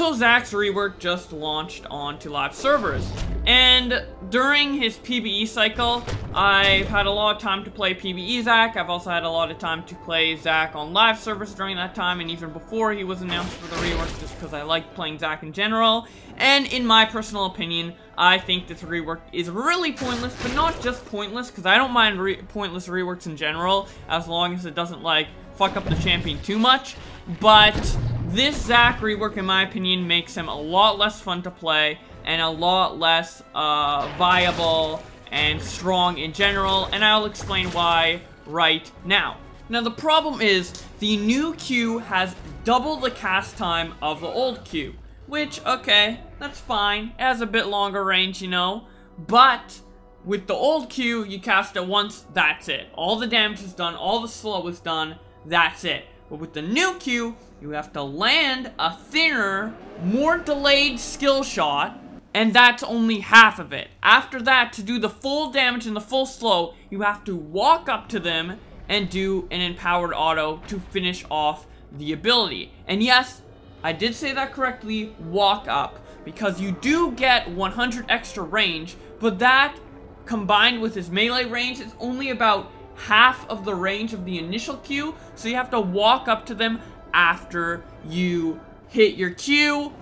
So Zach's rework just launched onto live servers, and during his PvE cycle, I've had a lot of time to play PvE Zach. I've also had a lot of time to play Zach on live servers during that time, and even before he was announced for the rework, just because I like playing Zach in general. And in my personal opinion, I think this rework is really pointless, but not just pointless, because I don't mind pointless reworks in general, as long as it doesn't, like, fuck up the champion too much. But this Zach rework, in my opinion, makes him a lot less fun to play, and a lot less viable and strong in general, and I'll explain why right now. Now, the problem is, the new Q has double the cast time of the old Q, which, okay, that's fine. It has a bit longer range, you know, but with the old Q, you cast it once, that's it. All the damage is done, all the slow is done, that's it. But with the new Q, you have to land a thinner, more delayed skill shot, and that's only half of it. After that, to do the full damage and the full slow, you have to walk up to them and do an empowered auto to finish off the ability. And yes, I did say that correctly, walk up, because you do get 100 extra range, but that, combined with his melee range, is only about half of the range of the initial Q, so you have to walk up to them after you hit your Q,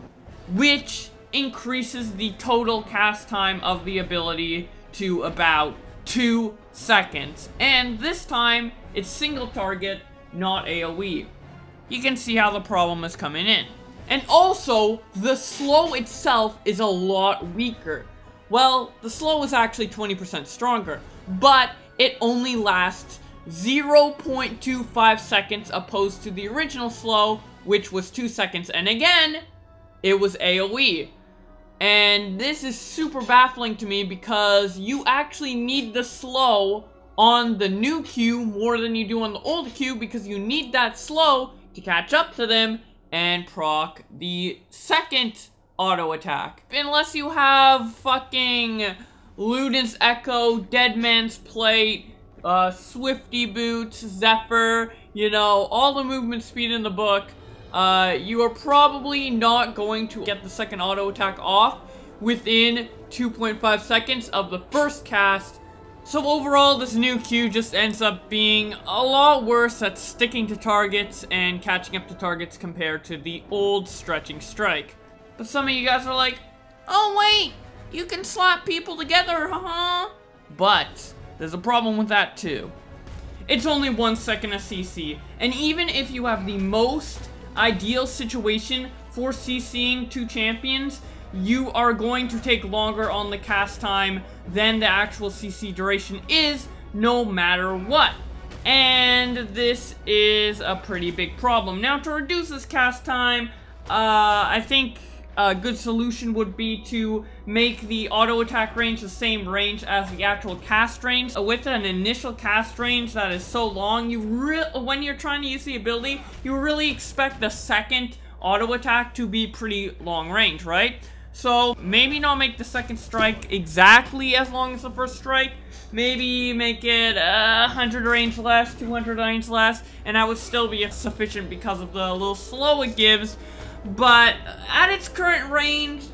which increases the total cast time of the ability to about 2 seconds. And this time, it's single target, not AoE. You can see how the problem is coming in. And also, the slow itself is a lot weaker. Well, the slow is actually 20% stronger, but it only lasts 0.25 seconds opposed to the original slow, which was 2 seconds. And again, it was AoE. And this is super baffling to me because you actually need the slow on the new Q more than you do on the old Q, because you need that slow to catch up to them and proc the second auto attack. Unless you have fucking Luden's Echo, Deadman's Plate, Swifty Boots, Zephyr, you know, all the movement speed in the book, you are probably not going to get the second auto attack off within 2.5 seconds of the first cast. So overall, this new Q just ends up being a lot worse at sticking to targets and catching up to targets compared to the old Stretching Strike. But some of you guys are like, oh wait, you can slap people together, haha. But there's a problem with that too. It's only 1 second a CC, and even if you have the most ideal situation for CCing 2 champions, you are going to take longer on the cast time than the actual CC duration is, no matter what. And this is a pretty big problem. Now, to reduce this cast time, I think a good solution would be to make the auto attack range the same range as the actual cast range. With an initial cast range that is so long, when you're trying to use the ability, you really expect the second auto attack to be pretty long range, right? So maybe not make the second strike exactly as long as the first strike. Maybe make it 100 range less, 200 range less, and that would still be sufficient because of the little slow it gives. But at its current range,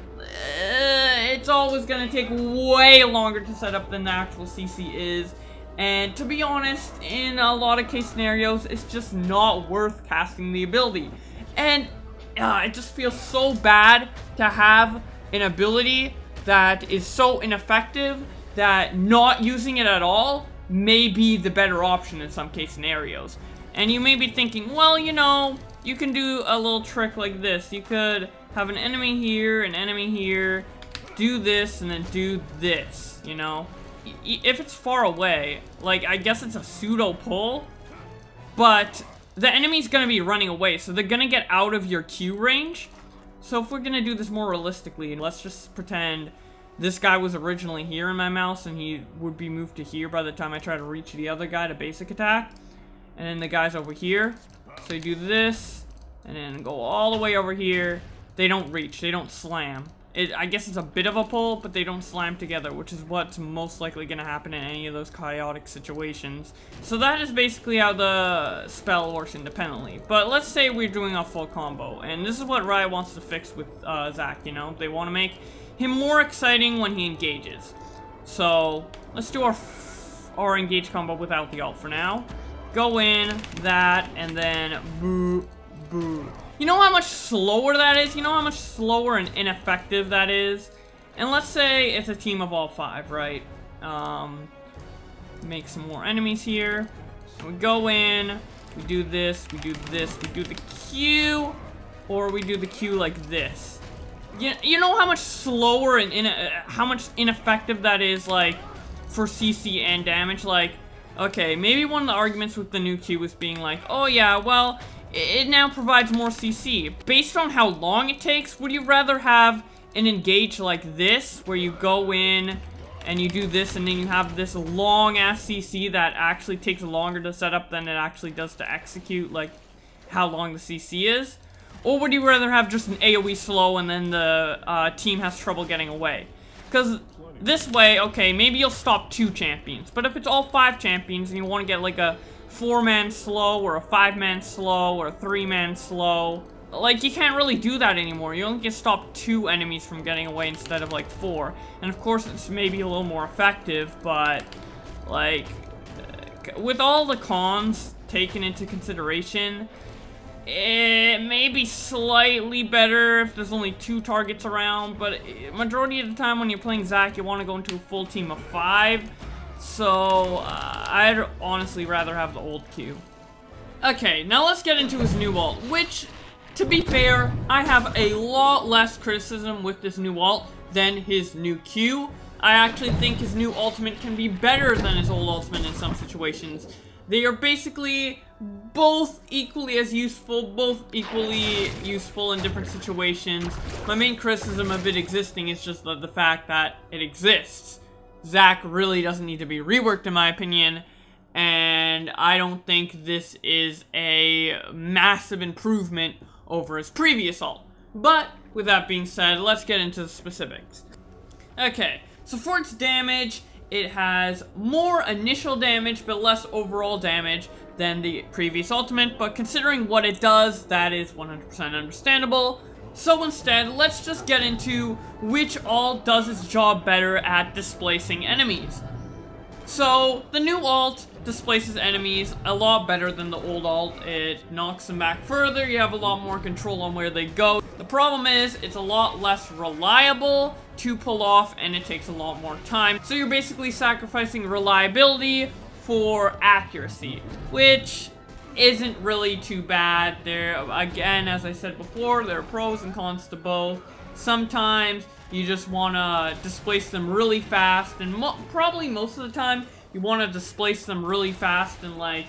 it's always going to take way longer to set up than the actual CC is. And to be honest, in a lot of case scenarios, it's just not worth casting the ability. And it just feels so bad to have an ability that is so ineffective that not using it at all may be the better option in some case scenarios. And you may be thinking, well, you know, you can do a little trick like this. You could have an enemy here, do this, and then do this, you know? If it's far away, like, I guess it's a pseudo pull, but the enemy's gonna be running away, so they're gonna get out of your Q range. So if we're gonna do this more realistically, let's just pretend this guy was originally here in my mouse, and he would be moved to here by the time I try to reach the other guy to basic attack. And then the guy's over here. So you do this, and then go all the way over here. They don't reach, they don't slam. I guess it's a bit of a pull, but they don't slam together, which is what's most likely going to happen in any of those chaotic situations. So that is basically how the spell works independently. But let's say we're doing a full combo, and this is what Riot wants to fix with Zac, you know? They want to make him more exciting when he engages. So let's do our engage combo without the ult for now. Go in, that, and then boo, boo. You know how much slower that is? You know how much slower and ineffective that is? And let's say it's a team of all 5, right? Make some more enemies here. And we go in, we do this, we do this, we do the Q, or we do the Q like this. You know how much slower and how much ineffective that is, like, for CC and damage? Like, okay, maybe one of the arguments with the new Q is being like, oh yeah, well, it now provides more CC. Based on how long it takes, would you rather have an engage like this, where you go in and you do this and then you have this long-ass CC that actually takes longer to set up than it actually does to execute, like how long the CC is? Or would you rather have just an AoE slow and then the team has trouble getting away? Because this way, okay, maybe you'll stop 2 champions, but if it's all 5 champions and you want to get like a 4-man slow, or a 5-man slow, or a 3-man slow, like, you can't really do that anymore. You only can stop 2 enemies from getting away instead of, like, 4. And, of course, it's maybe a little more effective, but, like, with all the cons taken into consideration, it may be slightly better if there's only 2 targets around, but majority of the time when you're playing Zac, you want to go into a full team of 5. So, I'd honestly rather have the old Q. Okay, now let's get into his new ult, which, to be fair, I have a lot less criticism with this new ult than his new Q. I actually think his new ultimate can be better than his old ultimate in some situations. They are basically both equally as useful, in different situations. My main criticism of it existing is just the fact that it exists. Zac really doesn't need to be reworked, in my opinion, and I don't think this is a massive improvement over his previous ult. But, with that being said, let's get into the specifics. Okay, so for its damage, it has more initial damage, but less overall damage than the previous ultimate, but considering what it does, that is 100% understandable. So instead, let's just get into which ult does its job better at displacing enemies. So, the new ult displaces enemies a lot better than the old ult. It knocks them back further, you have a lot more control on where they go. The problem is, it's a lot less reliable to pull off, and it takes a lot more time. So you're basically sacrificing reliability for accuracy, which isn't really too bad. There, again, as I said before, there are pros and cons to both. Sometimes you just want to displace them really fast, and probably most of the time you want to displace them really fast and like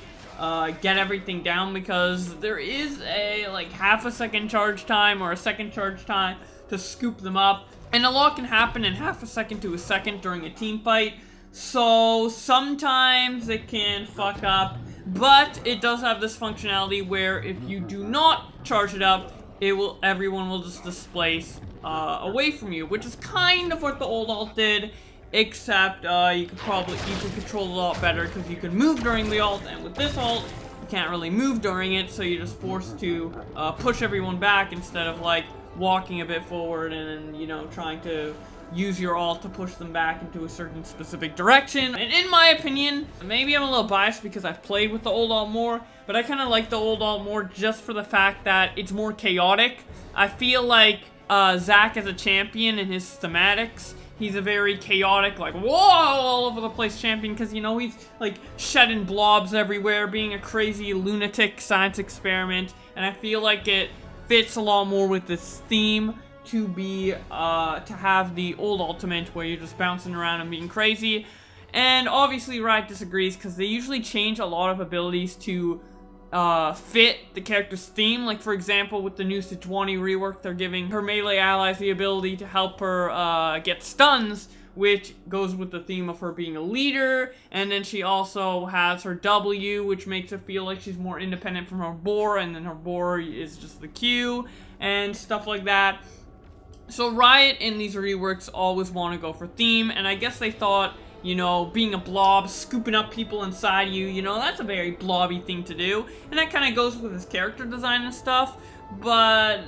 get everything down, because there is a like half a second charge time or a second charge time to scoop them up, and a lot can happen in half a second to a second during a team fight. So sometimes it can fuck up, but it does have this functionality where if you do not charge it up, everyone will just displace away from you, which is kind of what the old ult did, except you can control it a lot better because you can move during the ult, and with this ult, you can't really move during it, so you're just forced to push everyone back instead of like walking a bit forward and, you know, trying to use your ult to push them back into a certain specific direction. And in my opinion, maybe I'm a little biased because I've played with the old ult more, but I kind of like the old ult more just for the fact that it's more chaotic. I feel like Zac as a champion and his thematics, he's a very chaotic, like, whoa, all over the place champion, because, you know, he's, like, shedding blobs everywhere, being a crazy lunatic science experiment, and I feel like it fits a lot more with this theme to be, to have the old ultimate where you're just bouncing around and being crazy. And obviously Riot disagrees because they usually change a lot of abilities to fit the character's theme. Like, for example, with the new Sejuani rework, they're giving her melee allies the ability to help her get stuns, which goes with the theme of her being a leader. And then she also has her W, which makes her feel like she's more independent from her boar, and then her boar is just the Q and stuff like that. So Riot in these reworks always want to go for theme, and I guess they thought, you know, being a blob, scooping up people inside you, you know, that's a very blobby thing to do. And that kind of goes with his character design and stuff, but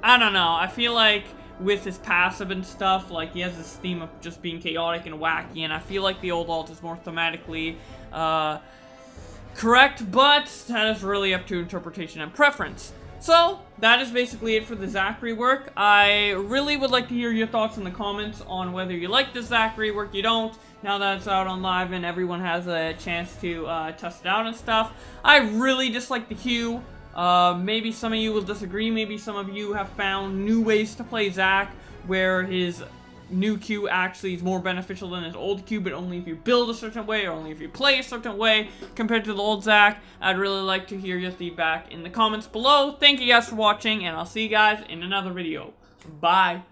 I don't know. I feel like with his passive and stuff, like, he has this theme of just being chaotic and wacky, and I feel like the old alt is more thematically correct, but that is really up to interpretation and preference. So, that is basically it for the Zac rework. I really would like to hear your thoughts in the comments on whether you like the Zac rework, you don't, now that it's out on live and everyone has a chance to test it out and stuff. I really dislike the Q. Maybe some of you will disagree, maybe some of you have found new ways to play Zac, where his new Q actually is more beneficial than his old Q, but only if you build a certain way, or only if you play a certain way, compared to the old Zac. I'd really like to hear your feedback in the comments below. Thank you guys for watching, and I'll see you guys in another video. Bye!